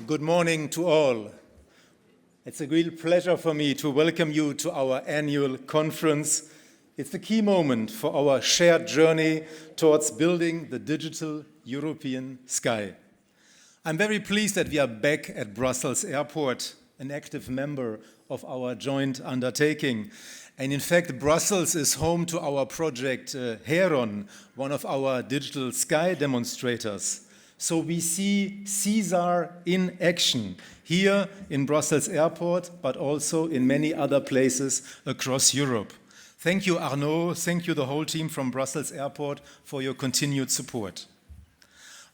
Good morning to all. It's a real pleasure for me to welcome you to our annual conference. It's a key moment for our shared journey towards building the digital European sky. I'm very pleased that we are back at Brussels Airport, an active member of our joint undertaking. And in fact, Brussels is home to our project Heron, one of our digital sky demonstrators. So we see SESAR in action here in Brussels Airport, but also in many other places across Europe. Thank you, Arnaud. Thank you, the whole team from Brussels Airport, for your continued support.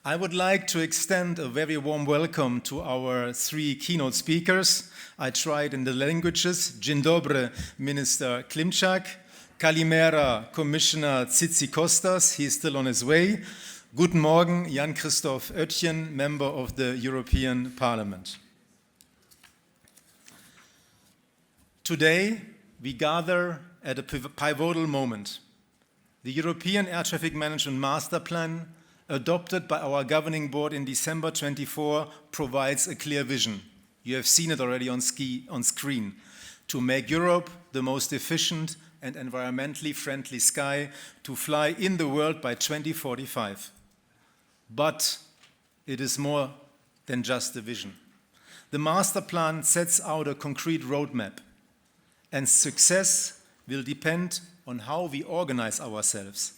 I would like to extend a very warm welcome to our three keynote speakers. I tried in the languages. Dzień dobry, Minister Klimczak. Kalimera, Commissioner Tzitzikostas. He is still on his way. Guten Morgen, Jan-Christoph Oetjen, member of the European Parliament. Today, we gather at a pivotal moment. The European Air Traffic Management Master Plan, adopted by our governing board in December 24, provides a clear vision. You have seen it already on screen. To make Europe the most efficient and environmentally friendly sky to fly in the world by 2045. But it is more than just a vision. The master plan sets out a concrete roadmap, and success will depend on how we organize ourselves.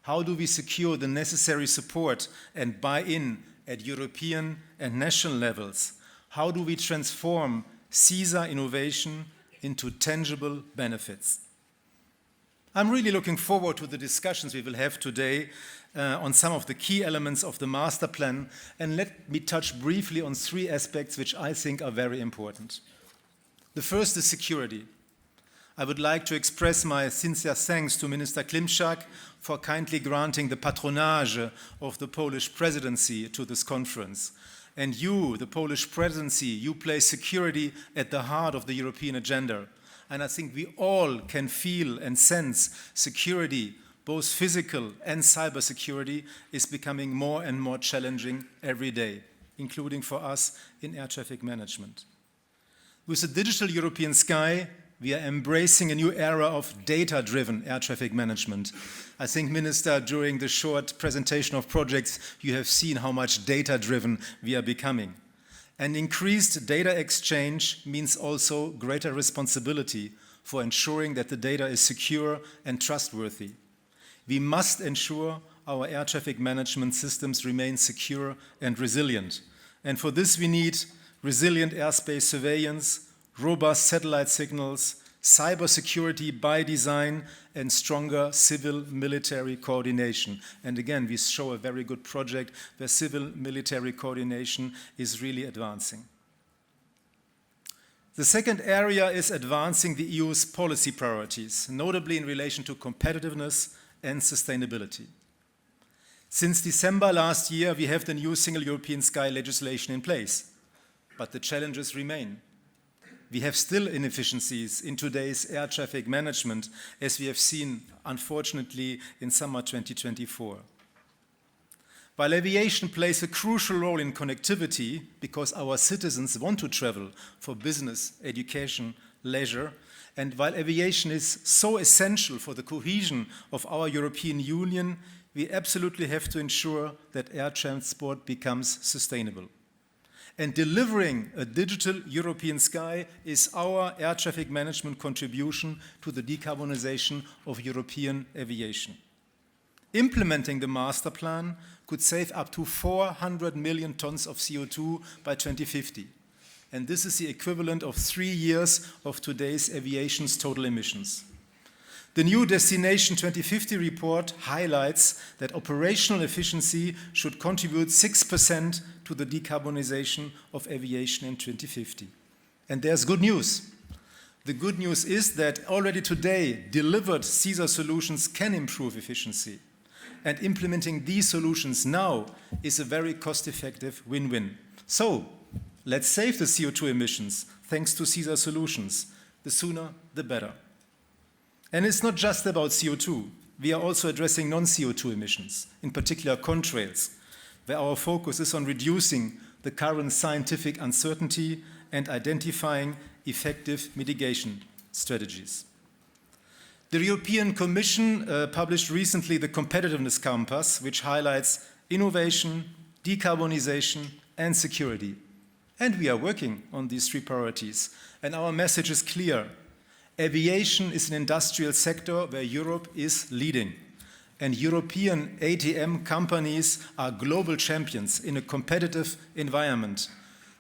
How do we secure the necessary support and buy-in at European and national levels? How do we transform SESAR innovation into tangible benefits? I'm really looking forward to the discussions we will have today on some of the key elements of the master plan, and let me touch briefly on three aspects which I think are very important. The first is security. I would like to express my sincere thanks to Minister Klimczak for kindly granting the patronage of the Polish presidency to this conference. And you, the Polish presidency, you place security at the heart of the European agenda. And I think we all can feel and sense security, both physical and cyber security, is becoming more and more challenging every day, including for us in air traffic management. With the digital European sky, we are embracing a new era of data-driven air traffic management. I think, Minister, during the short presentation of projects, you have seen how much data-driven we are becoming. And increased data exchange means also greater responsibility for ensuring that the data is secure and trustworthy. We must ensure our air traffic management systems remain secure and resilient. And for this we need resilient airspace surveillance, robust satellite signals, cybersecurity by design, and stronger civil-military coordination. And again, we show a very good project where civil-military coordination is really advancing. The second area is advancing the EU's policy priorities, notably in relation to competitiveness and sustainability. Since December last year, we have the new Single European Sky legislation in place, but the challenges remain. We have still inefficiencies in today's air traffic management, as we have seen, unfortunately, in summer 2024. While aviation plays a crucial role in connectivity, because our citizens want to travel for business, education, leisure, and while aviation is so essential for the cohesion of our European Union, we absolutely have to ensure that air transport becomes sustainable. And delivering a digital European sky is our air traffic management contribution to the decarbonization of European aviation. Implementing the master plan could save up to 400 million tons of CO2 by 2050. And this is the equivalent of 3 years of today's aviation's total emissions. The new Destination 2050 report highlights that operational efficiency should contribute 6% to the decarbonization of aviation in 2050. And there's good news. The good news is that already today, delivered SESAR solutions can improve efficiency. And implementing these solutions now is a very cost-effective win-win. So, let's save the CO2 emissions thanks to SESAR solutions. The sooner, the better. And it's not just about CO2. We are also addressing non-CO2 emissions, in particular contrails, where our focus is on reducing the current scientific uncertainty and identifying effective mitigation strategies. The European Commission published recently the Competitiveness Compass, which highlights innovation, decarbonization, and security. And we are working on these three priorities. And our message is clear. Aviation is an industrial sector where Europe is leading. And European ATM companies are global champions in a competitive environment.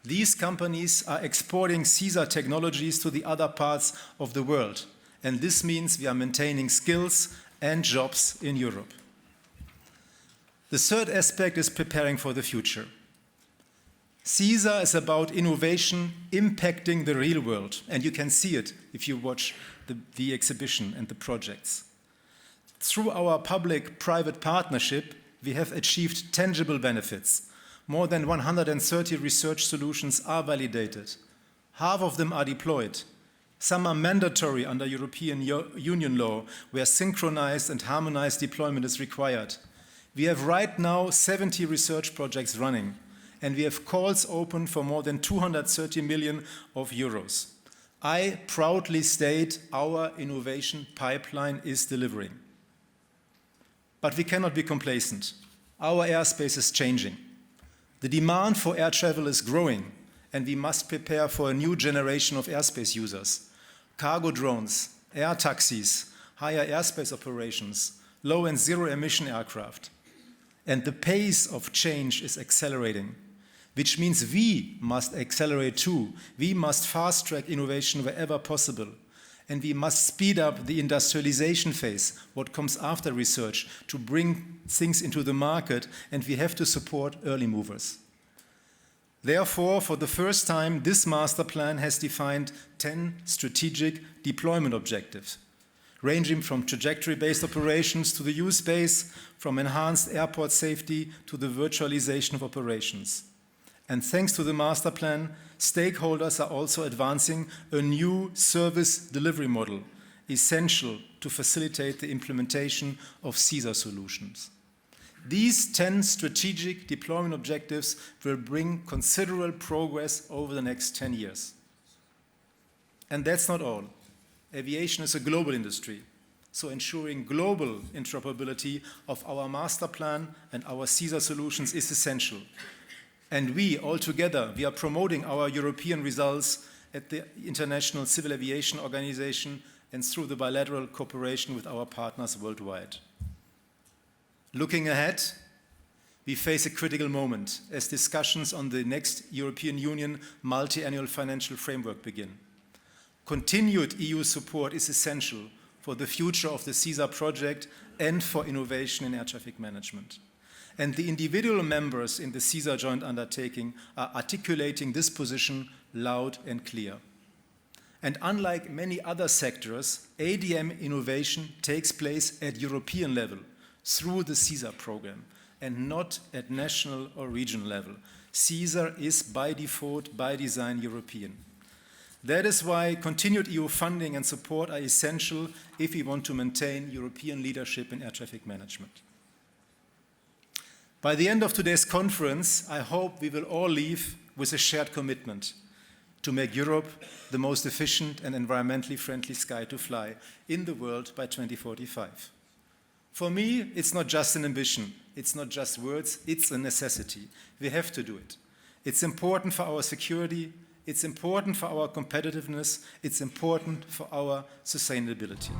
These companies are exporting SESAR technologies to the other parts of the world. And this means we are maintaining skills and jobs in Europe. The third aspect is preparing for the future. SESAR is about innovation impacting the real world, and you can see it if you watch the exhibition and the projects. Through our public-private partnership, we have achieved tangible benefits. More than 130 research solutions are validated. Half of them are deployed. Some are mandatory under European Union law, where synchronized and harmonized deployment is required. We have right now 70 research projects running, and we have calls open for more than 230 million euros. I proudly state our innovation pipeline is delivering. But we cannot be complacent. Our airspace is changing. The demand for air travel is growing, and we must prepare for a new generation of airspace users. Cargo drones, air taxis, higher airspace operations, low and zero emission aircraft. And the pace of change is accelerating, which means we must accelerate too. We must fast-track innovation wherever possible. And we must speed up the industrialization phase, what comes after research, to bring things into the market, and we have to support early movers. Therefore, for the first time, this master plan has defined 10 strategic deployment objectives, ranging from trajectory-based operations to the use base, from enhanced airport safety to the virtualization of operations. And thanks to the master plan, stakeholders are also advancing a new service delivery model, essential to facilitate the implementation of SESAR solutions. These 10 strategic deployment objectives will bring considerable progress over the next 10 years. And that's not all. Aviation is a global industry, so ensuring global interoperability of our master plan and our SESAR solutions is essential. And we, all together, we are promoting our European results at the International Civil Aviation Organization and through the bilateral cooperation with our partners worldwide. Looking ahead, we face a critical moment as discussions on the next European Union multi-annual financial framework begin. Continued EU support is essential for the future of the SESAR project and for innovation in air traffic management. And the individual members in the SESAR joint undertaking are articulating this position loud and clear. And unlike many other sectors, ADM innovation takes place at European level through the SESAR program and not at national or regional level. SESAR is by default, by design, European. That is why continued EU funding and support are essential if we want to maintain European leadership in air traffic management. By the end of today's conference, I hope we will all leave with a shared commitment to make Europe the most efficient and environmentally friendly sky to fly in the world by 2045. For me, it's not just an ambition, it's not just words, it's a necessity. We have to do it. It's important for our security, it's important for our competitiveness, it's important for our sustainability.